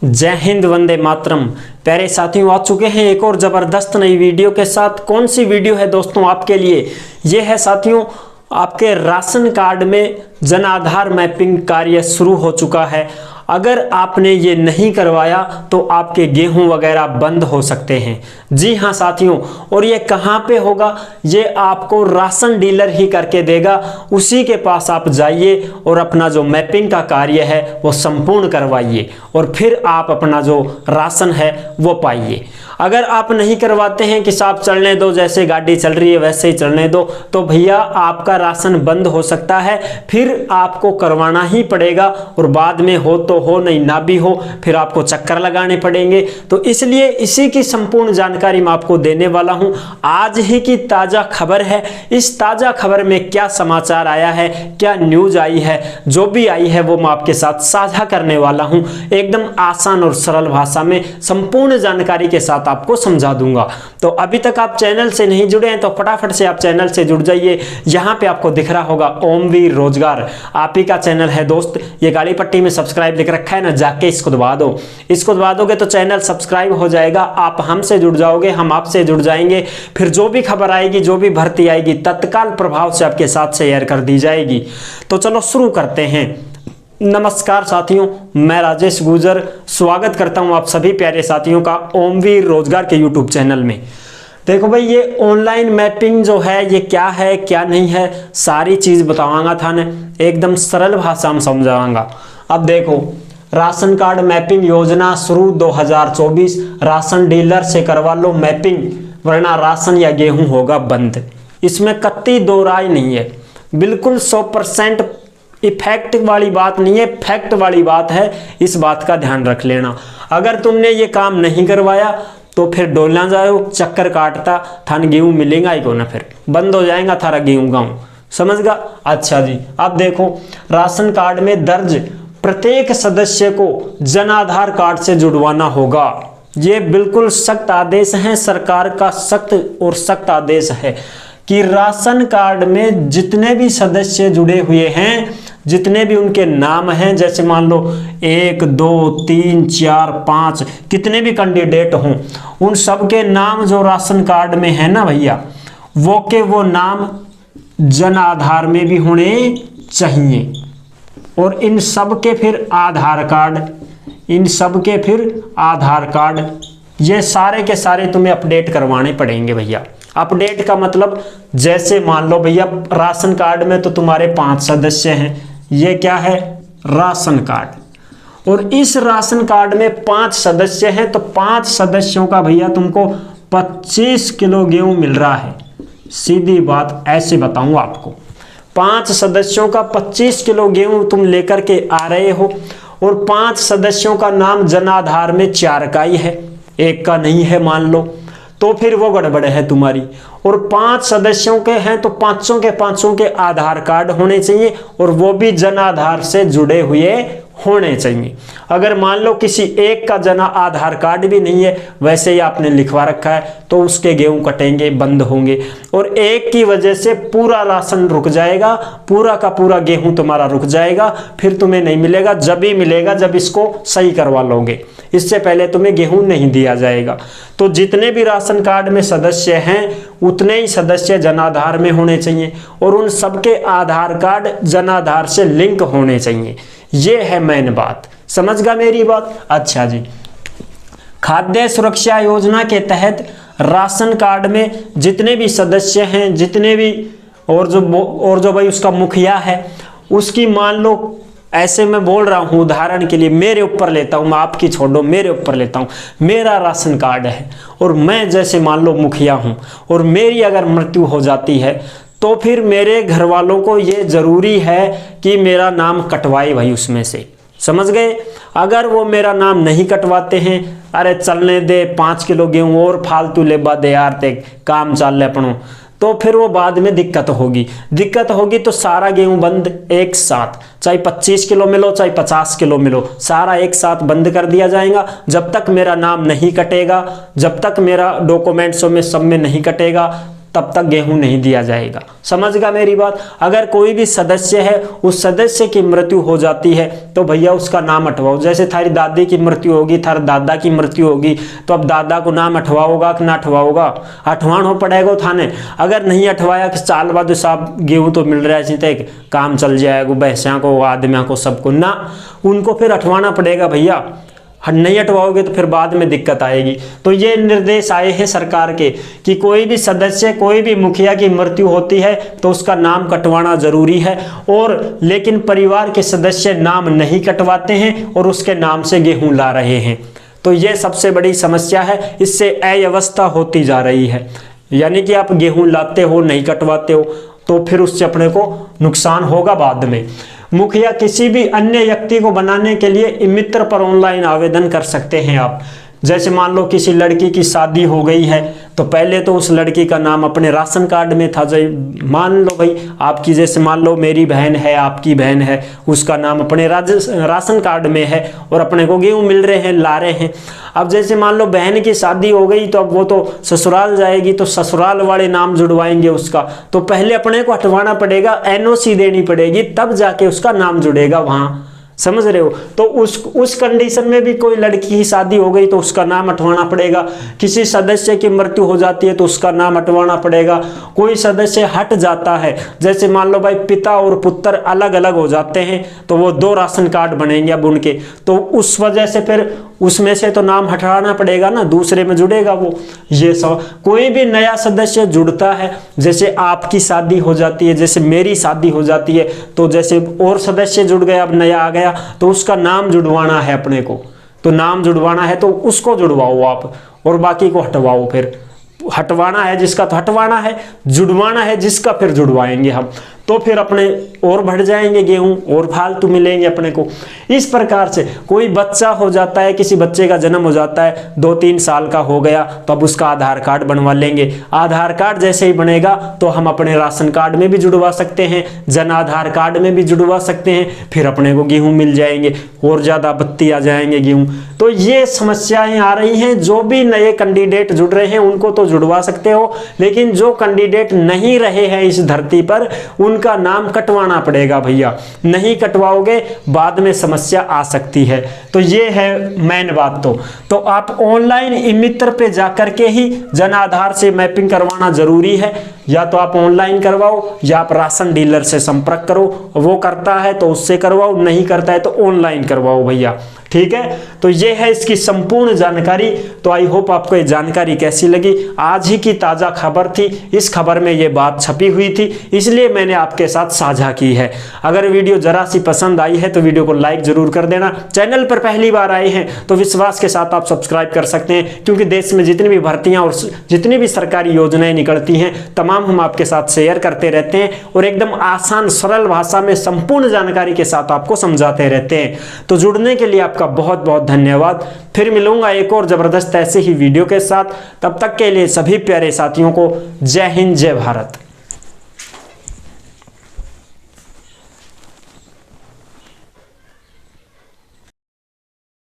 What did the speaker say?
जय हिंद, वंदे मातरम। प्यारे साथियों, आ चुके हैं एक और ज़बरदस्त नई वीडियो के साथ। कौन सी वीडियो है दोस्तों आपके लिए? ये है साथियों, आपके राशन कार्ड में जन आधार मैपिंग कार्य शुरू हो चुका है। अगर आपने ये नहीं करवाया तो आपके गेहूं वगैरह बंद हो सकते हैं। जी हाँ साथियों, और ये कहाँ पे होगा? ये आपको राशन डीलर ही करके देगा। उसी के पास आप जाइए और अपना जो मैपिंग का कार्य है वो संपूर्ण करवाइए और फिर आप अपना जो राशन है वो पाइए। अगर आप नहीं करवाते हैं कि साहब चलने दो, जैसे गाड़ी चल रही है वैसे ही चलने दो, तो भैया आपका राशन बंद हो सकता है। फिर आपको करवाना ही पड़ेगा और बाद में हो तो हो, नहीं ना भी हो, फिर आपको चक्कर लगाने पड़ेंगे। तो इसलिए इसी की संपूर्ण जानकारी मैं आपको देने वाला हूं। आज ही की ताजा खबर है। इस ताजा खबर में क्या समाचार आया है, क्या न्यूज आई है, जो भी आई है वो मैं आपके साथ साझा करने वाला हूं। एकदम आसान और सरल भाषा में संपूर्ण जानकारी के साथ आपको समझा दूंगा। तो अभी तक आप चैनल से नहीं जुड़े हैं तो फटाफट से आप चैनल से जुड़ जाइए। यहां पे आपको दिख रहा होगा ओमवीर रोजगार, आप ही का चैनल है दोस्त। ये काली पट्टी में सब्सक्राइब लिख रखा है ना, जाके इसको दबा दो। इसको दबा दोगे तो चैनल सब्सक्राइब हो जाएगा, आप हमसे जुड़ जाओगे, हम आपसे जुड़ जाएंगे। फिर जो भी खबर आएगी, जो भी भर्ती आएगी, तत्काल प्रभाव से आपके साथ शेयर कर दी जाएगी। तो चलो शुरू करते हैं। नमस्कार साथियों, मैं राजेश गुजर स्वागत करता हूं आप सभी प्यारे साथियों का ओमवीर रोजगार के यूट्यूब चैनल में। देखो भाई, ये ऑनलाइन मैपिंग जो है ये क्या है क्या नहीं है, सारी चीज बताऊंगा था ना, एकदम सरल भाषा में समझाऊंगा। अब देखो, राशन कार्ड मैपिंग योजना शुरू 2024, राशन डीलर से करवा लो मैपिंग, वरना राशन या गेहूं होगा बंद। इसमें कतई दो राय नहीं है, बिल्कुल 100% इफेक्ट वाली बात नहीं है, फैक्ट वाली बात है। इस बात का ध्यान रख लेना। अगर तुमने ये काम नहीं करवाया तो फिर डोलना जाओ, चक्कर काटता थान गेहूं मिलेगा ही को ना, फिर बंद हो जाएगा थारा गेहूं गाँव, समझ गा? अच्छा जी, अब देखो, राशन कार्ड में दर्ज प्रत्येक सदस्य को जन आधार कार्ड से जुड़वाना होगा। ये बिल्कुल सख्त आदेश है, सरकार का सख्त और सख्त आदेश है कि राशन कार्ड में जितने भी सदस्य जुड़े हुए हैं, जितने भी उनके नाम हैं, जैसे मान लो 1 2 3 4 5 कितने भी कैंडिडेट हों, उन सबके नाम जो राशन कार्ड में है ना भैया, वो के वो नाम जन आधार में भी होने चाहिए। और इन सब के फिर आधार कार्ड, इन सब के फिर आधार कार्ड, ये सारे के सारे तुम्हें अपडेट करवाने पड़ेंगे भैया। अपडेट का मतलब, जैसे मान लो भैया राशन कार्ड में तो तुम्हारे 5 सदस्य हैं, ये क्या है? Ration card. और इस राशन कार्ड में 5 सदस्य हैं, तो 5 सदस्यों का भैया तुमको 25 किलो गेहूं मिल रहा है। सीधी बात ऐसे बताऊं आपको, 5 सदस्यों का 25 किलो गेहूं तुम लेकर के आ रहे हो, और 5 सदस्यों का नाम जन आधार में 4 का ही है, 1 का नहीं है मान लो, तो फिर वो गड़बड़ है तुम्हारी। और 5 सदस्यों के हैं तो पांचों के आधार कार्ड होने चाहिए, और वो भी जन आधार से जुड़े हुए होने चाहिए। अगर मान लो किसी एक का जन आधार कार्ड भी नहीं है, वैसे ही आपने लिखवा रखा है, तो उसके गेहूं कटेंगे, बंद होंगे, और एक की वजह से पूरा राशन रुक जाएगा, पूरा का पूरा गेहूं तुम्हारा रुक जाएगा। फिर तुम्हें नहीं मिलेगा, जब ही मिलेगा जब इसको सही करवा लोगे, इससे पहले तुम्हें गेहूं नहीं दिया जाएगा। तो जितने भी राशन कार्ड में सदस्य हैं उतने ही सदस्य जन आधार में होने चाहिए, और उन सबके आधार कार्ड जन आधार से लिंक होने चाहिए। ये है मेन बात, समझ गया मेरी बात? अच्छा जी, खाद्य सुरक्षा योजना के तहत राशन कार्ड में जितने भी सदस्य हैं, जितने भी और जो भाई उसका मुखिया है, उसकी मान लो, ऐसे मैं बोल रहा हूं उदाहरण के लिए, मेरे ऊपर लेता हूं, मैं आपकी छोड़ो, मेरे ऊपर लेता हूं। मेरा राशन कार्ड है और मैं जैसे मान लो मुखिया हूं, और मेरी अगर मृत्यु हो जाती है तो फिर मेरे घर वालों को ये जरूरी है कि मेरा नाम कटवाए भाई उसमें से, समझ गए? अगर वो मेरा नाम नहीं कटवाते हैं, अरे चलने दे 5 किलो गेहूं और फालतू लेबा दे यार, ते काम चल अपनों, तो फिर वो बाद में दिक्कत होगी तो सारा गेहूं बंद एक साथ, चाहे 25 किलो मिलो चाहे 50 किलो मिलो, सारा एक साथ बंद कर दिया जाएगा। जब तक मेरा नाम नहीं कटेगा, जब तक मेरा डॉक्यूमेंट्सों में सब में नहीं कटेगा, तब तक गेहूं नहीं दिया जाएगा। समझ गया मेरी बात। अगर कोई भी सदस्य है, उस सदस्य की मृत्यु हो जाती है तो भैया उसका नाम हटवाओ। जैसे थारी दादी की मृत्यु होगी, थारे दादा की मृत्यु होगी, तो अब दादा को नाम हटवाओगा कि ना हटवाओगा? हटवाना पड़ेगा थाने। अगर नहीं हटवाया कि साल बाद साहब गेहूं तो मिल रहा है, इसी काम चल जाएगा, भैंसा को, आदमियों को, सबको ना, उनको फिर हटवाना पड़ेगा भैया। नहीं हटवाओगे तो फिर बाद में दिक्कत आएगी। तो ये निर्देश आए हैं सरकार के कि कोई भी सदस्य, कोई भी मुखिया की मृत्यु होती है तो उसका नाम कटवाना जरूरी है। और लेकिन परिवार के सदस्य नाम नहीं कटवाते हैं और उसके नाम से गेहूं ला रहे हैं, तो ये सबसे बड़ी समस्या है। इससे अव्यवस्था होती जा रही है। यानी कि आप गेहूं लाते हो, नहीं कटवाते हो, तो फिर उससे अपने को नुकसान होगा बाद में। मुखिया किसी भी अन्य व्यक्ति को बनाने के लिए मित्र पर ऑनलाइन आवेदन कर सकते हैं आप। जैसे मान लो किसी लड़की की शादी हो गई है, तो पहले तो उस लड़की का नाम अपने राशन कार्ड में था। मान लो भाई आपकी, जैसे मान लो मेरी बहन है, आपकी बहन है, उसका नाम अपने राशन कार्ड में है और अपने को गेहूं मिल रहे हैं, ला रहे हैं। अब जैसे मान लो बहन की शादी हो गई तो अब वो तो ससुराल जाएगी, तो ससुराल वाले नाम जुड़वाएंगे उसका, तो पहले अपने को हटवाना पड़ेगा, एनओसी देनी पड़ेगी, तब जाके उसका नाम जुड़ेगा वहां। समझ रहे हो? तो उस कंडीशन में भी कोई लड़की की शादी हो गई तो उसका नाम हटवाना पड़ेगा। किसी सदस्य की मृत्यु हो जाती है तो उसका नाम हटवाना पड़ेगा। कोई सदस्य हट जाता है, जैसे मान लो भाई पिता और पुत्र अलग अलग हो जाते हैं, तो वो 2 राशन कार्ड बनेंगे अब उनके, तो उस वजह से फिर उसमें से तो नाम हटाना पड़ेगा ना, दूसरे में जुड़ेगा वो। ये सब कोई भी नया सदस्य जुड़ता है, जैसे आपकी शादी हो जाती है, जैसे मेरी शादी हो जाती है, तो जैसे और सदस्य जुड़ गया, अब नया आ गया, तो उसका नाम जुड़वाना है अपने को। तो नाम जुड़वाना है तो उसको जुड़वाओ आप और बाकी को हटवाओ। फिर हटवाना है जिसका तो हटवाना है, जुड़वाना है जिसका फिर जुड़वाएंगे हम, तो फिर अपने और बढ़ जाएंगे गेहूं और फालतू मिलेंगे अपने को। इस प्रकार से कोई बच्चा हो जाता है, किसी बच्चे का जन्म हो जाता है, 2-3 साल का हो गया, तो अब उसका आधार कार्ड बनवा लेंगे। आधार कार्ड जैसे ही बनेगा तो हम अपने राशन कार्ड में भी जुड़वा सकते हैं, जन आधार कार्ड में भी जुड़वा सकते हैं, फिर अपने को गेहूं मिल जाएंगे और ज़्यादा बत्ती आ जाएंगे गेहूं। तो ये समस्याएं आ रही हैं। जो भी नए कैंडिडेट जुड़ रहे हैं उनको तो जुड़वा सकते हो, लेकिन जो कैंडिडेट नहीं रहे हैं इस धरती पर, उनका नाम कटवाना पड़ेगा भैया। नहीं कटवाओगे बाद में समस्या आ सकती है। तो ये है मेन बात। तो आप ऑनलाइन ई-मित्र पे जाकर के ही जन आधार से मैपिंग करवाना जरूरी है। या तो आप ऑनलाइन करवाओ या आप राशन डीलर से संपर्क करो, वो करता है तो उससे करवाओ, नहीं करता है तो ऑनलाइन करवाओ भैया। ठीक है, तो ये है इसकी संपूर्ण जानकारी। तो आई होप आपको ये जानकारी कैसी लगी। आज ही की ताज़ा खबर थी, इस खबर में ये बात छपी हुई थी, इसलिए मैंने आपके साथ साझा की है। अगर वीडियो जरा सी पसंद आई है तो वीडियो को लाइक जरूर कर देना। चैनल पर पहली बार आए हैं तो विश्वास के साथ आप सब्सक्राइब कर सकते हैं, क्योंकि देश में जितनी भी भर्तियां और जितनी भी सरकारी योजनाएं निकलती हैं तमाम हम आपके साथ शेयर करते रहते हैं और एकदम आसान सरल भाषा में संपूर्ण जानकारी के साथ आपको समझाते रहते हैं। तो जुड़ने के लिए आपका बहुत बहुत धन्यवाद। फिर मिलूंगा एक और जबरदस्त ऐसे ही वीडियो के साथ। तब तक के लिए सभी प्यारे साथियों को जय हिंद, जय भारत।